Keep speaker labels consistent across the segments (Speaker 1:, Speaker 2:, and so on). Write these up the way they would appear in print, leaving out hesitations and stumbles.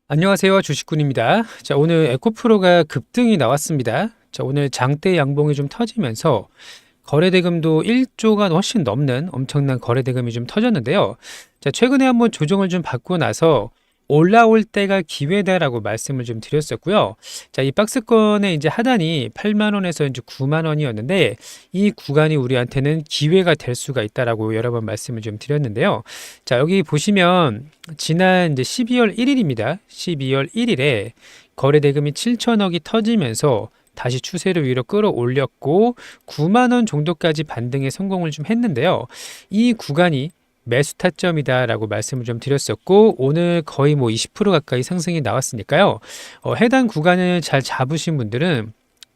Speaker 1: 안녕하세요. 주식군입니다. 자, 오늘 에코프로가 급등이 나왔습니다. 자, 오늘 장대 양봉이 좀 터지면서 거래대금도 1조가 훨씬 넘는 엄청난 거래대금이 좀 터졌는데요. 자, 최근에 한번 조정을 좀 받고 나서 올라올 때가 기회다라고 말씀을 좀 드렸었고요. 자, 이 박스권의 이제 하단이 8만 원에서 이제 9만 원이었는데 이 구간이 우리한테는 기회가 될 수가 있다라고 여러 번 말씀을 좀 드렸는데요. 자, 여기 보시면 지난 이제 12월 1일입니다. 12월 1일에 거래대금이 7천억이 터지면서 다시 추세를 위로 끌어올렸고 9만 원 정도까지 반등에 성공을 좀 했는데요. 이 구간이 매수 타점이다라고 말씀을 좀 드렸었고 오늘 거의 뭐 20% 가까이 상승이 나왔으니까요. 해당 구간을 잘 잡으신 분들은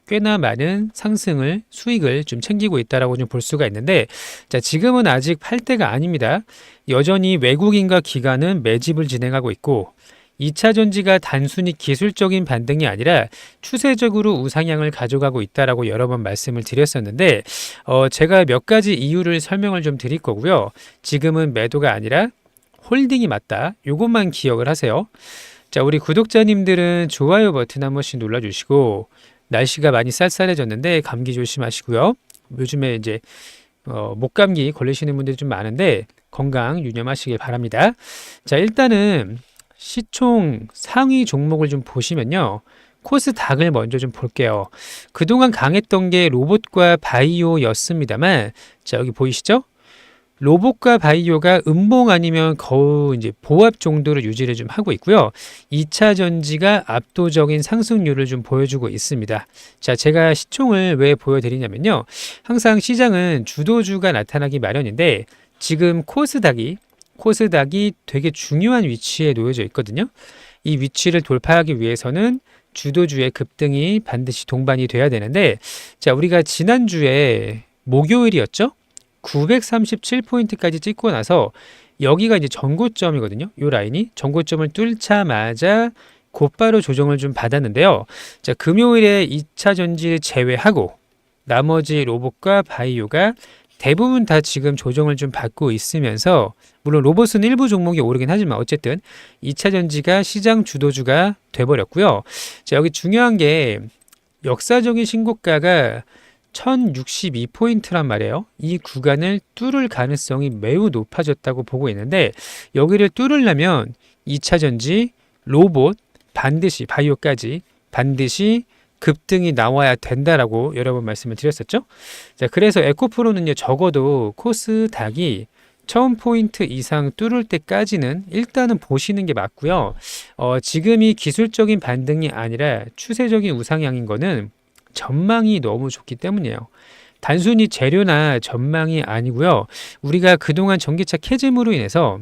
Speaker 1: 꽤나 많은 상승을 수익을 좀 챙기고 있다라고 좀 볼 수가 있는데 자, 지금은 아직 팔 때가 아닙니다. 여전히 외국인과 기관은 매집을 진행하고 있고 2차 전지가 단순히 기술적인 반등이 아니라 추세적으로 우상향을 가져가고 있다라고 여러 번 말씀을 드렸었는데 제가 몇 가지 이유를 설명을 좀 드릴 거고요. 지금은 매도가 아니라 홀딩이 맞다. 이것만 기억을 하세요. 자, 우리 구독자님들은 좋아요 버튼 한 번씩 눌러주시고 날씨가 많이 쌀쌀해졌는데 감기 조심하시고요. 요즘에 이제 목감기 걸리시는 분들이 좀 많은데 건강 유념하시길 바랍니다. 자, 일단은 시총 상위 종목을 좀 보시면요. 코스닥을 먼저 좀 볼게요. 그동안 강했던 게 로봇과 바이오였습니다만, 자, 여기 보이시죠? 로봇과 바이오가 음봉 아니면 거의 이제 보합 정도로 유지를 좀 하고 있고요. 2차 전지가 압도적인 상승률을 좀 보여주고 있습니다. 자, 제가 시총을 왜 보여드리냐면요. 항상 시장은 주도주가 나타나기 마련인데, 지금 코스닥이 되게 중요한 위치에 놓여져 있거든요. 이 위치를 돌파하기 위해서는 주도주의 급등이 반드시 동반이 돼야 되는데, 자, 우리가 지난주에 목요일이었죠? 937포인트까지 찍고 나서 여기가 이제 전고점이거든요. 이 라인이 전고점을 뚫자마자 곧바로 조정을 좀 받았는데요. 자, 금요일에 2차 전지를 제외하고 나머지 로봇과 바이오가 대부분 다 지금 조정을 좀 받고 있으면서 물론 로봇은 일부 종목이 오르긴 하지만 어쨌든 2차 전지가 시장 주도주가 돼버렸고요. 자, 여기 중요한 게 역사적인 신고가가 1062포인트란 말이에요. 이 구간을 뚫을 가능성이 매우 높아졌다고 보고 있는데 여기를 뚫으려면 2차 전지, 로봇, 반드시 바이오까지 반드시 급등이 나와야 된다라고 여러 번 말씀을 드렸었죠. 자, 그래서 에코프로는요, 적어도 코스닥이 1000포인트 이상 뚫을 때까지는 일단은 보시는 게 맞고요. 지금이 기술적인 반등이 아니라 추세적인 우상향인 거는 전망이 너무 좋기 때문이에요. 단순히 재료나 전망이 아니고요. 우리가 그동안 전기차 캐즘으로 인해서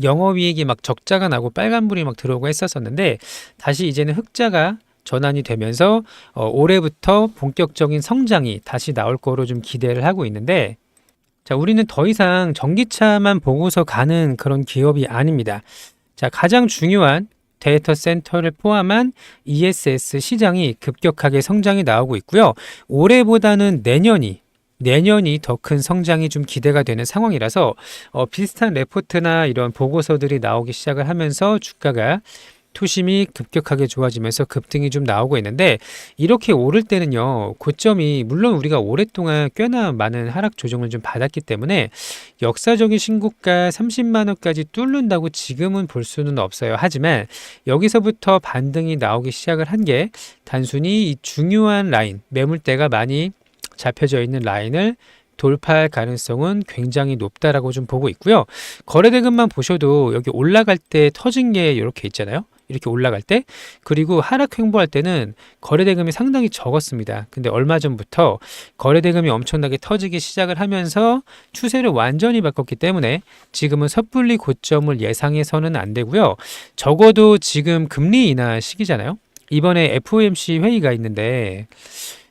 Speaker 1: 영업이익이 막 적자가 나고 빨간불이 막 들어오고 했었었는데 다시 이제는 흑자가 전환이 되면서 올해부터 본격적인 성장이 다시 나올 거로 좀 기대를 하고 있는데 자, 우리는 더 이상 전기차만 보고서 가는 그런 기업이 아닙니다. 자, 가장 중요한 데이터 센터를 포함한 ESS 시장이 급격하게 성장이 나오고 있고요. 올해보다는 내년이 더 큰 성장이 좀 기대가 되는 상황이라서 비슷한 레포트나 이런 보고서들이 나오기 시작을 하면서 주가가 투심이 급격하게 좋아지면서 급등이 좀 나오고 있는데 이렇게 오를 때는요, 고점이 물론 우리가 오랫동안 꽤나 많은 하락 조정을 좀 받았기 때문에 역사적인 신고가 30만 원까지 뚫는다고 지금은 볼 수는 없어요. 하지만 여기서부터 반등이 나오기 시작을 한 게 단순히 이 중요한 라인, 매물대가 많이 잡혀져 있는 라인을 돌파할 가능성은 굉장히 높다라고 좀 보고 있고요. 거래대금만 보셔도 여기 올라갈 때 터진 게 이렇게 있잖아요. 이렇게 올라갈 때, 그리고 하락 횡보할 때는 거래대금이 상당히 적었습니다. 근데 얼마 전부터 거래대금이 엄청나게 터지기 시작을 하면서 추세를 완전히 바꿨기 때문에 지금은 섣불리 고점을 예상해서는 안 되고요. 적어도 지금 금리 인하 시기잖아요. 이번에 FOMC 회의가 있는데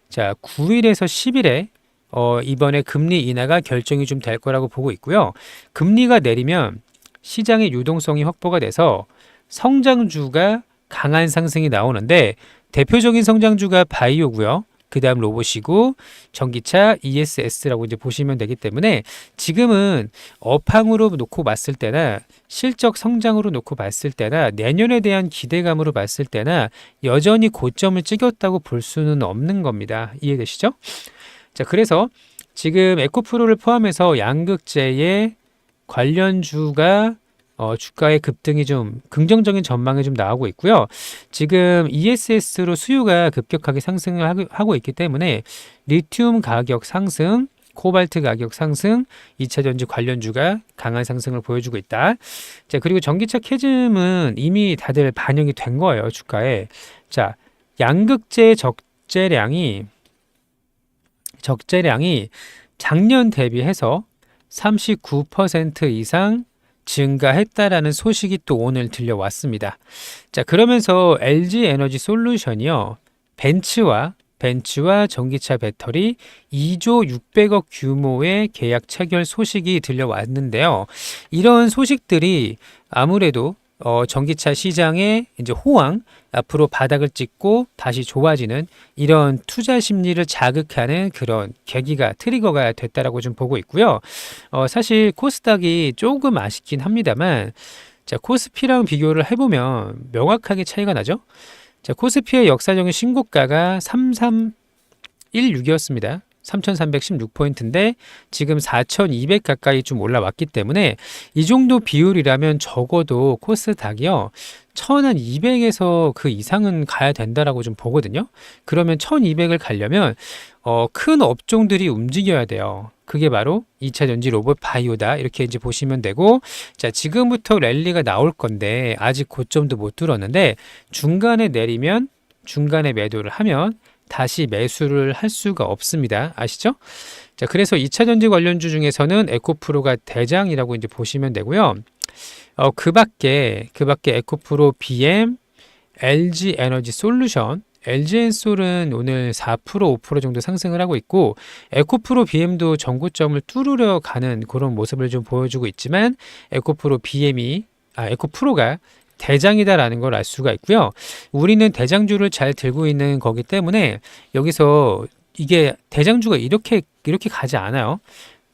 Speaker 1: 자, 9일에서 10일에 이번에 금리 인하가 결정이 좀 될 거라고 보고 있고요. 금리가 내리면 시장의 유동성이 확보가 돼서 성장주가 강한 상승이 나오는데 대표적인 성장주가 바이오고요. 그 다음 로봇이고 전기차 ESS라고 이제 보시면 되기 때문에 지금은 업황으로 놓고 봤을 때나 실적 성장으로 놓고 봤을 때나 내년에 대한 기대감으로 봤을 때나 여전히 고점을 찍었다고 볼 수는 없는 겁니다. 이해되시죠? 자, 그래서 지금 에코프로를 포함해서 양극재의 관련주가 주가의 급등이 좀 긍정적인 전망이 좀 나오고 있고요. 지금 ESS로 수요가 급격하게 상승을 하고 있기 때문에 리튬 가격 상승, 코발트 가격 상승, 2차 전지 관련주가 강한 상승을 보여주고 있다. 자, 그리고 전기차 캐즘은 이미 다들 반영이 된 거예요, 주가에. 자, 양극재 적재량이 작년 대비해서 39% 이상 증가했다라는 소식이 또 오늘 들려왔습니다. 자, 그러면서 LG 에너지 솔루션이요. 벤츠와 전기차 배터리 2조 600억 규모의 계약 체결 소식이 들려왔는데요. 이런 소식들이 아무래도 전기차 시장의 이제 호황, 앞으로 바닥을 찍고 다시 좋아지는 이런 투자 심리를 자극하는 그런 계기가 트리거가 됐다라고 좀 보고 있고요. 사실 코스닥이 조금 아쉽긴 합니다만, 자, 코스피랑 비교를 해보면 명확하게 차이가 나죠. 자, 코스피의 역사적인 신고가가 3316이었습니다. 3316포인트인데 지금 4200 가까이 좀 올라왔기 때문에 이 정도 비율이라면 적어도 코스닥이요 1200에서 그 이상은 가야 된다라고 좀 보거든요. 그러면 1200을 가려면 큰 업종들이 움직여야 돼요. 그게 바로 2차 전지 로봇 바이오다, 이렇게 이제 보시면 되고, 자, 지금부터 랠리가 나올 건데 아직 고점도 못 뚫었는데 중간에 내리면 중간에 매도를 하면 다시 매수를 할 수가 없습니다. 아시죠? 자, 그래서 2차 전지 관련주 중에서는 에코프로가 대장이라고 이제 보시면 되고요. 그 밖에 에코프로 BM, LG 에너지 솔루션, LG엔솔은 오늘 4%, 5% 정도 상승을 하고 있고, 에코프로 BM도 전고점을 뚫으려 가는 그런 모습을 좀 보여주고 있지만, 에코프로가 대장이다라는 걸 알 수가 있고요. 우리는 대장주를 잘 들고 있는 거기 때문에 여기서 이게 대장주가 이렇게 가지 않아요.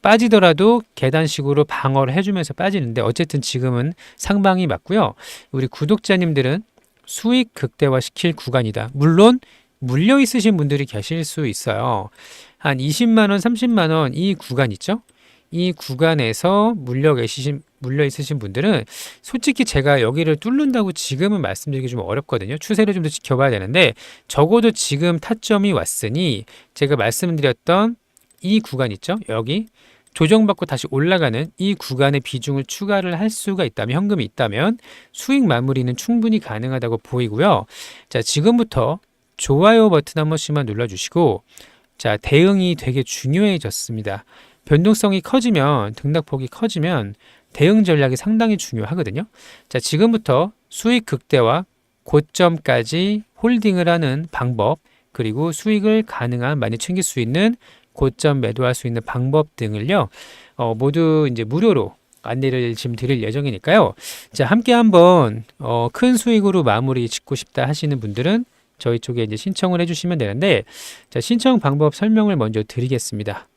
Speaker 1: 빠지더라도 계단식으로 방어를 해주면서 빠지는데 어쨌든 지금은 상방이 맞고요. 우리 구독자님들은 수익 극대화시킬 구간이다. 물론 물려 있으신 분들이 계실 수 있어요. 한 20만 원, 30만 원 이 구간 있죠? 이 구간에서 물려 있으신 분들은 솔직히 제가 여기를 뚫는다고 지금은 말씀드리기 좀 어렵거든요. 추세를 좀 더 지켜봐야 되는데 적어도 지금 타점이 왔으니 제가 말씀드렸던 이 구간 있죠? 여기 조정받고 다시 올라가는 이 구간의 비중을 추가를 할 수가 있다면, 현금이 있다면 수익 마무리는 충분히 가능하다고 보이고요. 자, 지금부터 좋아요 버튼 한 번씩만 눌러주시고, 자, 대응이 되게 중요해졌습니다. 변동성이 커지면, 등락폭이 커지면 대응 전략이 상당히 중요하거든요. 자, 지금부터 수익 극대화, 고점까지 홀딩을 하는 방법, 그리고 수익을 가능한 많이 챙길 수 있는 고점 매도할 수 있는 방법 등을요, 모두 이제 무료로 안내를 지금 드릴 예정이니까요. 자, 함께 한번 큰 수익으로 마무리 짓고 싶다 하시는 분들은 저희 쪽에 이제 신청을 해주시면 되는데, 자, 신청 방법 설명을 먼저 드리겠습니다.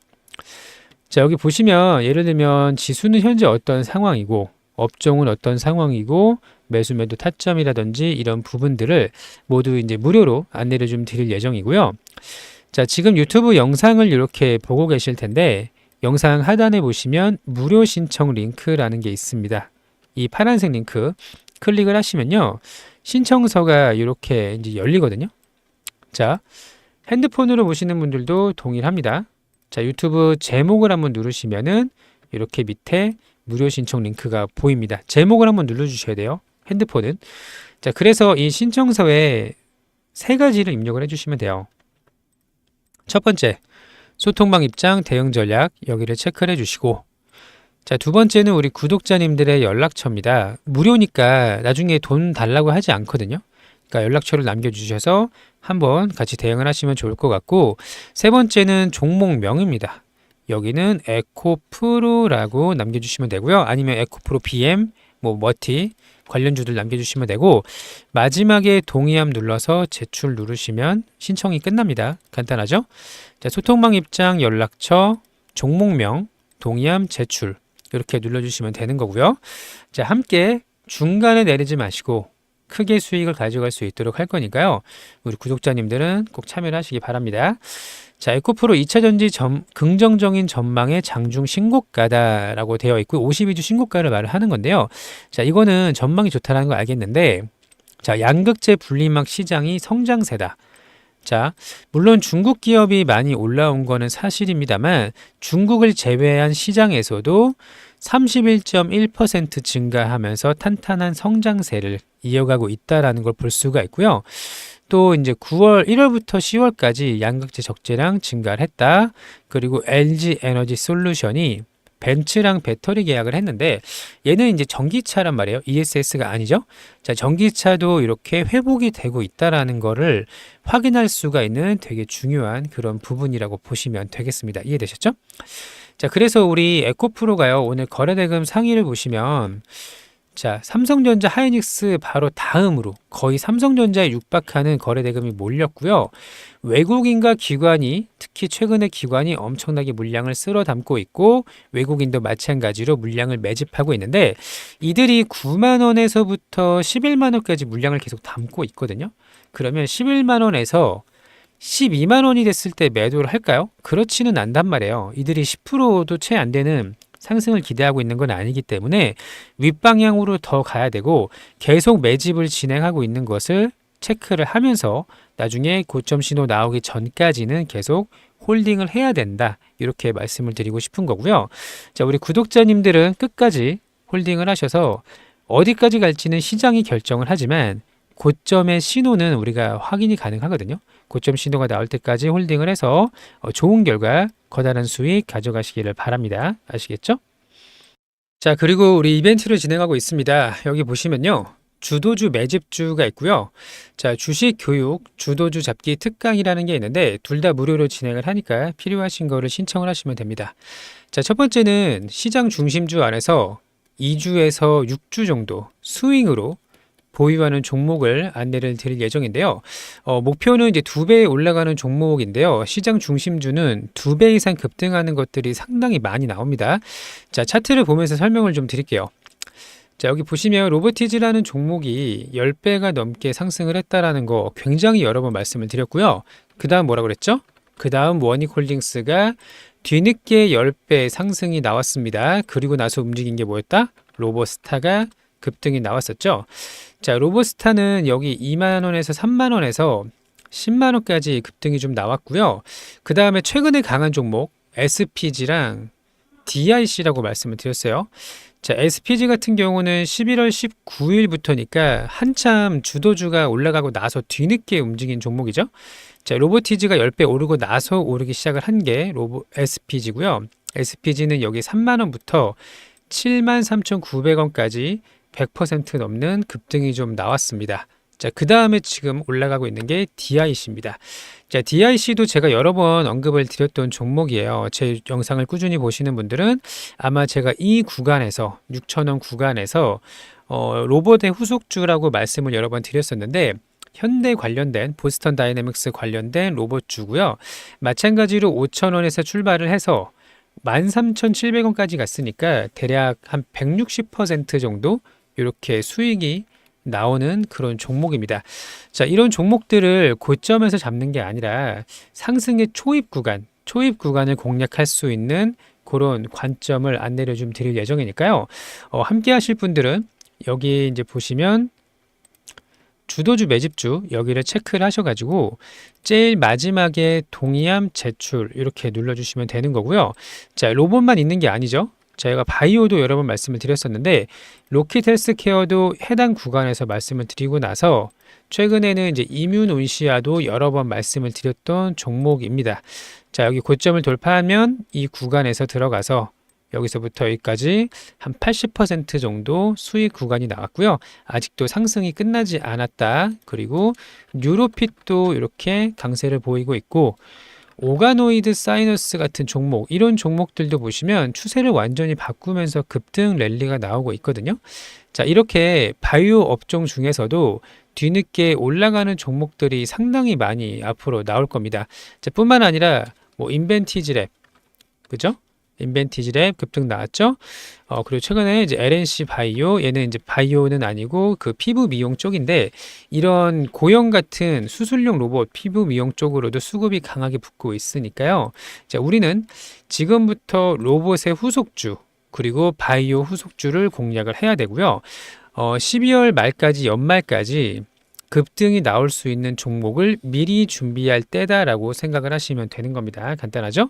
Speaker 1: 자, 여기 보시면 예를 들면 지수는 현재 어떤 상황이고 업종은 어떤 상황이고 매수 매도 타점이라든지 이런 부분들을 모두 이제 무료로 안내를 좀 드릴 예정이고요. 자, 지금 유튜브 영상을 이렇게 보고 계실 텐데 영상 하단에 보시면 무료 신청 링크라는 게 있습니다. 이 파란색 링크 클릭을 하시면요, 신청서가 이렇게 이제 열리거든요. 자, 핸드폰으로 보시는 분들도 동일합니다. 자, 유튜브 제목을 한번 누르시면은 이렇게 밑에 무료 신청 링크가 보입니다. 제목을 한번 눌러주셔야 돼요, 핸드폰은. 자, 그래서 이 신청서에 3가지를 입력을 해주시면 돼요. 첫 번째, 소통방 입장, 대응 전략, 여기를 체크를 해주시고, 자, 두 번째는 우리 구독자님들의 연락처입니다. 무료니까 나중에 돈 달라고 하지 않거든요. 그러니까 연락처를 남겨주셔서 한번 같이 대응을 하시면 좋을 것 같고, 세 번째는 종목명입니다. 여기는 에코프로라고 남겨주시면 되고요. 아니면 에코프로 BM, 머티, 관련주들 남겨주시면 되고 마지막에 동의함 눌러서 제출 누르시면 신청이 끝납니다. 간단하죠? 자, 소통방 입장, 연락처, 종목명, 동의함, 제출 이렇게 눌러주시면 되는 거고요. 자, 함께 중간에 내리지 마시고 크게 수익을 가져갈 수 있도록 할 거니까요. 우리 구독자님들은 꼭 참여를 하시기 바랍니다. 자, 에코프로 2차전지 긍정적인 전망의 장중 신고가다라고 되어 있고 52주 신고가를 말을 하는 건데요. 자, 이거는 전망이 좋다는 거 알겠는데 자, 양극재 분리막 시장이 성장세다. 자, 물론 중국 기업이 많이 올라온 거는 사실입니다만 중국을 제외한 시장에서도 31.1% 증가하면서 탄탄한 성장세를 이어가고 있다라는 걸 볼 수가 있고요. 또 이제 1월부터 10월까지 양극재 적재량 증가를 했다. 그리고 LG 에너지 솔루션이 벤츠랑 배터리 계약을 했는데 얘는 이제 전기차란 말이에요. ESS가 아니죠. 자, 전기차도 이렇게 회복이 되고 있다라는 거를 확인할 수가 있는 되게 중요한 그런 부분이라고 보시면 되겠습니다. 이해되셨죠? 자, 그래서 우리 에코프로가요. 오늘 거래대금 상위를 보시면 자, 삼성전자, 하이닉스 바로 다음으로 거의 삼성전자에 육박하는 거래대금이 몰렸고요. 외국인과 기관이 특히 최근에 기관이 엄청나게 물량을 쓸어 담고 있고 외국인도 마찬가지로 물량을 매집하고 있는데 이들이 9만 원에서부터 11만 원까지 물량을 계속 담고 있거든요. 그러면 11만 원에서 12만 원이 됐을 때 매도를 할까요? 그렇지는 않단 말이에요. 이들이 10%도 채 안 되는 상승을 기대하고 있는 건 아니기 때문에 윗방향으로 더 가야 되고 계속 매집을 진행하고 있는 것을 체크를 하면서 나중에 고점 신호 나오기 전까지는 계속 홀딩을 해야 된다. 이렇게 말씀을 드리고 싶은 거고요. 자, 우리 구독자님들은 끝까지 홀딩을 하셔서 어디까지 갈지는 시장이 결정을 하지만 고점의 신호는 우리가 확인이 가능하거든요. 고점 신호가 나올 때까지 홀딩을 해서 좋은 결과, 커다란 수익 가져가시기를 바랍니다. 아시겠죠? 자, 그리고 우리 이벤트를 진행하고 있습니다. 여기 보시면요. 주도주 매집주가 있고요. 자, 주식 교육, 주도주 잡기 특강이라는 게 있는데 둘 다 무료로 진행을 하니까 필요하신 거를 신청을 하시면 됩니다. 자, 첫 번째는 시장 중심주 안에서 2주에서 6주 정도 스윙으로 보유하는 종목을 안내를 드릴 예정인데요. 목표는 이제 2배 올라가는 종목인데요. 시장 중심주는 2배 이상 급등하는 것들이 상당히 많이 나옵니다. 자, 차트를 보면서 설명을 좀 드릴게요. 자, 여기 보시면 로보티즈라는 종목이 10배가 넘게 상승을 했다라는 거 굉장히 여러 번 말씀을 드렸고요. 그 다음 뭐라고 그랬죠? 그 다음 원익홀딩스가 뒤늦게 10배 상승이 나왔습니다. 그리고 나서 움직인 게 뭐였다? 로보스타가 급등이 나왔었죠. 자, 로보스타는 여기 2만 원에서 3만 원에서 10만 원까지 급등이 좀 나왔고요. 그 다음에 최근에 강한 종목 SPG랑 DIC라고 말씀을 드렸어요. 자, SPG 같은 경우는 11월 19일부터니까 한참 주도주가 올라가고 나서 뒤늦게 움직인 종목이죠. 자, 로보티즈가 10배 오르고 나서 오르기 시작을 한 게 SPG고요. SPG는 여기 3만 원부터 73,900원까지 100% 넘는 급등이 좀 나왔습니다. 자, 그 다음에 지금 올라가고 있는 게 DIC입니다. 자, DIC도 제가 여러 번 언급을 드렸던 종목이에요. 제 영상을 꾸준히 보시는 분들은 아마 제가 이 구간에서 6,000원 구간에서 로봇의 후속주라고 말씀을 여러 번 드렸었는데 현대 관련된 보스턴 다이내믹스 관련된 로봇주고요. 마찬가지로 5,000원에서 출발을 해서 13,700원까지 갔으니까 대략 한 160% 정도 이렇게 수익이 나오는 그런 종목입니다. 자, 이런 종목들을 고점에서 잡는 게 아니라 상승의 초입 구간을 공략할 수 있는 그런 관점을 안내를 좀 드릴 예정이니까요. 함께 하실 분들은 여기 이제 보시면 주도주 매집주 여기를 체크를 하셔가지고 제일 마지막에 동의함 제출 이렇게 눌러주시면 되는 거고요. 자, 로봇만 있는 게 아니죠. 저희가 바이오도 여러 번 말씀을 드렸었는데 로킷 헬스케어도 해당 구간에서 말씀을 드리고 나서 최근에는 이제 이뮨온시아도 여러 번 말씀을 드렸던 종목입니다. 자, 여기 고점을 돌파하면 이 구간에서 들어가서 여기서부터 여기까지 한 80% 정도 수익 구간이 나왔고요. 아직도 상승이 끝나지 않았다. 그리고 뉴로핏도 이렇게 강세를 보이고 있고 오가노이드 사이너스 같은 종목, 이런 종목들도 보시면 추세를 완전히 바꾸면서 급등 랠리가 나오고 있거든요. 자, 이렇게 바이오 업종 중에서도 뒤늦게 올라가는 종목들이 상당히 많이 앞으로 나올 겁니다. 자, 뿐만 아니라 뭐 인벤티지랩, 그죠? 인벤티지랩 급등 나왔죠. 그리고 최근에 이제 LNC 바이오, 얘는 이제 바이오는 아니고 그 피부 미용 쪽인데, 이런 고형 같은 수술용 로봇 피부 미용 쪽으로도 수급이 강하게 붙고 있으니까요. 자, 우리는 지금부터 로봇의 후속주 그리고 바이오 후속주를 공략을 해야 되고요. 12월 말까지, 연말까지 급등이 나올 수 있는 종목을 미리 준비할 때다라고 생각을 하시면 되는 겁니다. 간단하죠?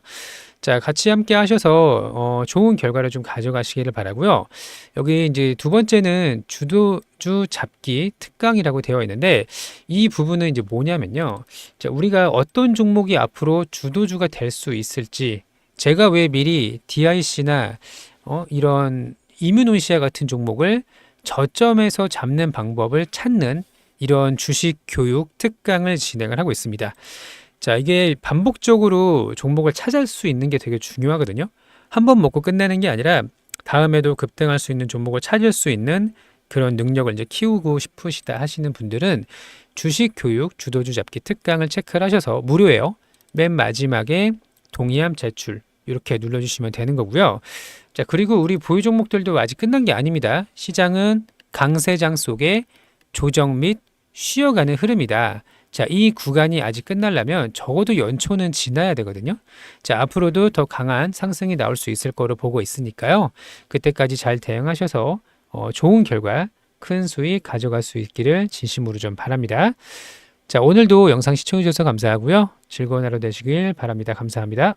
Speaker 1: 자, 같이 함께 하셔서 좋은 결과를 좀 가져가시기를 바라고요. 여기 이제 두 번째는 주도주 잡기 특강이라고 되어 있는데, 이 부분은 이제 뭐냐면요. 자, 우리가 어떤 종목이 앞으로 주도주가 될 수 있을지, 제가 왜 미리 DIC나 이런 이뮤노시아 같은 종목을 저점에서 잡는 방법을 찾는 이런 주식 교육 특강을 진행을 하고 있습니다. 자, 이게 반복적으로 종목을 찾을 수 있는 게 되게 중요하거든요. 한 번 먹고 끝내는 게 아니라 다음에도 급등할 수 있는 종목을 찾을 수 있는 그런 능력을 이제 키우고 싶으시다 하시는 분들은 주식 교육 주도주 잡기 특강을 체크를 하셔서 무료예요. 맨 마지막에 동의함 제출 이렇게 눌러주시면 되는 거고요. 자, 그리고 우리 보유 종목들도 아직 끝난 게 아닙니다. 시장은 강세장 속에 조정 및 쉬어가는 흐름이다. 자, 이 구간이 아직 끝나려면 적어도 연초는 지나야 되거든요. 자, 앞으로도 더 강한 상승이 나올 수 있을 거로 보고 있으니까요. 그때까지 잘 대응하셔서 좋은 결과, 큰 수익 가져갈 수 있기를 진심으로 좀 바랍니다. 자, 오늘도 영상 시청해 주셔서 감사하고요. 즐거운 하루 되시길 바랍니다. 감사합니다.